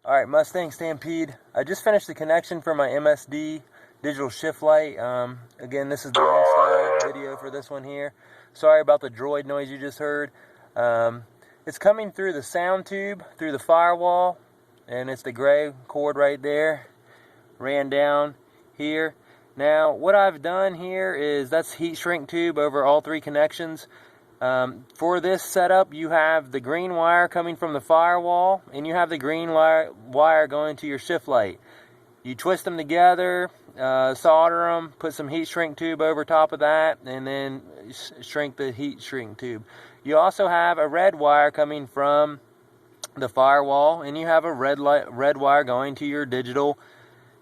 Alright, Mustang Stampede. I just finished the connection for my MSD digital shift light. Again, this is the install video for this one here. Sorry about the droid noise you just heard. It's coming through the sound tube, through the firewall, and it's the gray cord right there. Ran down here. Now, what I've done here is that's heat shrink tube over all three connections. For this setup, you have the green wire coming from the firewall, and you have the green wire going to your shift light. You twist them together, solder them, put some heat shrink tube over top of that, and then shrink the heat shrink tube. You also have a red wire coming from the firewall, and you have a red wire going to your digital,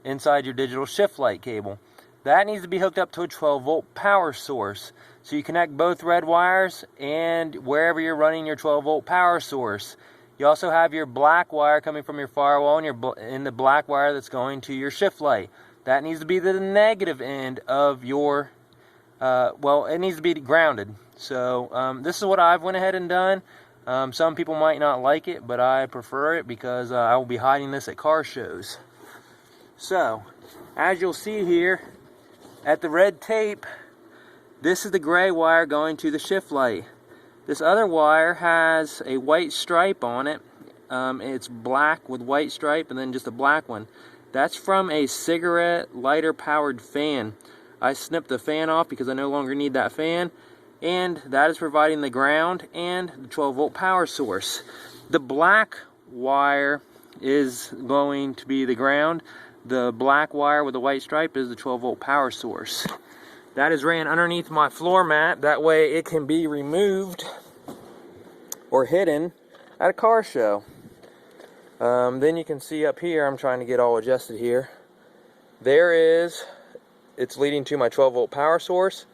inside your digital shift light cable. That needs to be hooked up to a 12-volt power source. So you connect both red wires and wherever you're running your 12-volt power source. You also have your black wire coming from your firewall and the black wire that's going to your shift light. That needs to be the negative end of your, well, it needs to be grounded. So this is what I've went ahead and done. Some people might not like it, but I prefer it because I will be hiding this at car shows. So, as you'll see here, at the red tape, this is the gray wire going to the shift light. This other wire has a white stripe on it. It's black with white stripe and then just a black one. That's from a cigarette lighter powered fan. I snipped the fan off because I no longer need that fan. And that is providing the ground and the 12-volt power source. The black wire is going to be the ground. The black wire with the white stripe is the 12-volt power source. That is ran underneath my floor mat. That way it can be removed or hidden at a car show. Then you can see up here, I'm trying to get all adjusted here. It's leading to my 12-volt power source.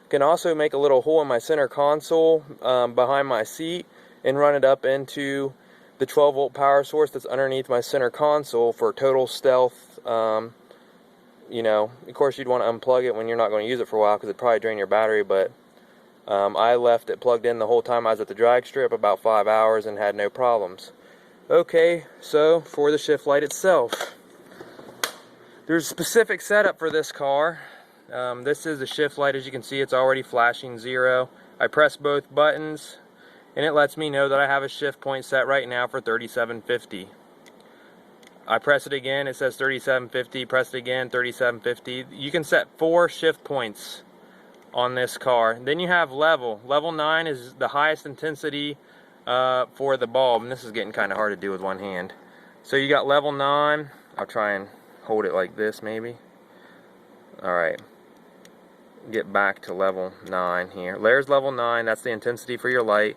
Can also make a little hole in my center console behind my seat and run it up into the 12-volt power source that's underneath my center console for total stealth. You know, of course you'd want to unplug it when you're not going to use it for a while because it'd probably drain your battery, but I left it plugged in the whole time I was at the drag strip, about 5 hours, and had no problems. Okay, so for the shift light itself, there's a specific setup for this car. This is the shift light. As you can see, it's already flashing 0. I press both buttons and it lets me know that I have a shift point set right now for 3750. I press it again, it says 3750, press it again, 3750. You can set 4 shift points on this car. Then you have level. Level 9 is the highest intensity for the bulb, and this is getting kind of hard to do with one hand. So you got level 9. I'll try and hold it like this maybe. Alright, get back to level 9 here. There's level 9, that's the intensity for your light.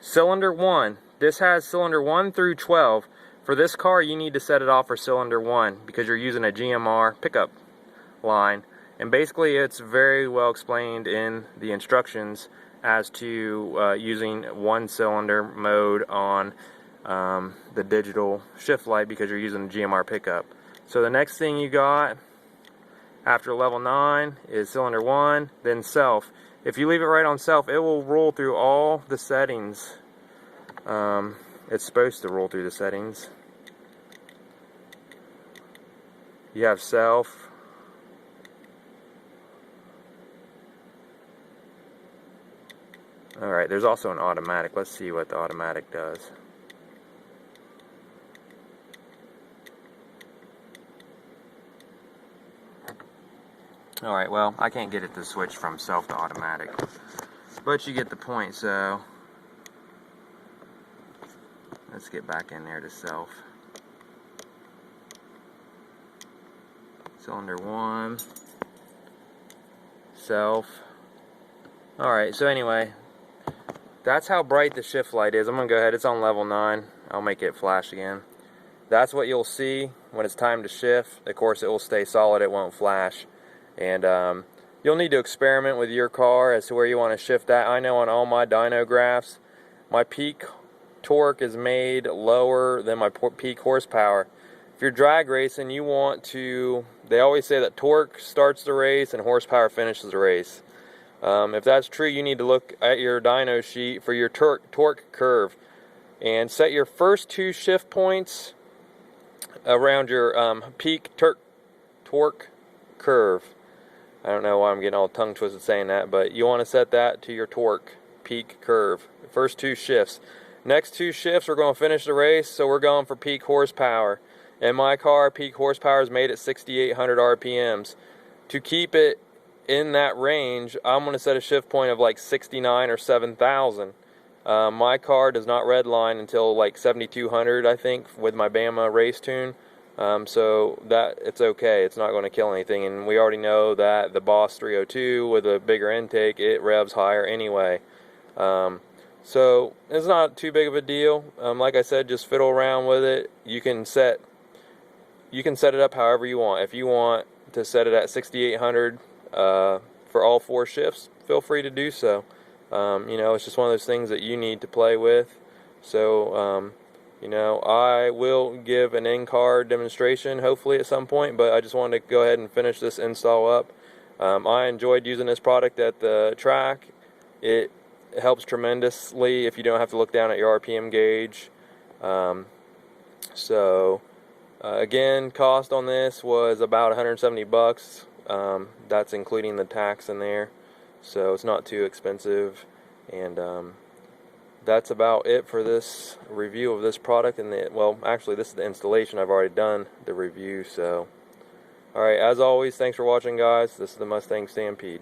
Cylinder 1, this has cylinder 1 through 12. For this car, you need to set it off for cylinder 1 because you're using a GMR pickup line. And basically, it's very well explained in the instructions as to using one cylinder mode on the digital shift light because you're using a GMR pickup. So the next thing you got after level 9 is cylinder 1, then self. If you leave it right on self, it will roll through all the settings. It's supposed to roll through the settings. You have self. Alright, there's also an automatic. Let's see what the automatic does. Alright, well, I can't get it to switch from self to automatic. But you get the point, so let's get back in there to self. Cylinder 1, self. Alright, so anyway, that's how bright the shift light is. I'm going to go ahead, it's on level 9. I'll make it flash again. That's what you'll see when it's time to shift. Of course, it will stay solid, it won't flash. And you'll need to experiment with your car as to where you want to shift that. I know on all my dyno graphs, my peak torque is made lower than my peak horsepower. If you're drag racing, you want to, they always say that torque starts the race and horsepower finishes the race. If that's true, you need to look at your dyno sheet for your torque curve and set your first 2 shift points around your peak torque curve. I don't know why I'm getting all tongue twisted saying that, but you want to set that to your torque peak curve. First 2 shifts. Next 2 shifts, we're going to finish the race, so we're going for peak horsepower. In my car, peak horsepower is made at 6,800 RPMs. To keep it in that range, I'm going to set a shift point of like 69 or 7,000. My car does not redline until like 7,200, I think, with my Bama race tune. So that it's okay, it's not going to kill anything, and we already know that the Boss 302 with a bigger intake, it revs higher anyway. So it's not too big of a deal. Like I said, just fiddle around with it. You can set it up however you want. If you want to set it at 6,800 for all 4 shifts, feel free to do so. You know, it's just one of those things that you need to play with. So you know, I will give an in-car demonstration hopefully at some point, but I just wanted to go ahead and finish this install up. I enjoyed using this product at the track. It helps tremendously if you don't have to look down at your RPM gauge. Again, cost on this was about 170 bucks. That's including the tax in there, so it's not too expensive. And that's about it for this review of this product. And well, actually, this is the installation. I've already done the review. So, all right. As always, thanks for watching, guys. This is the Mustang Stampede.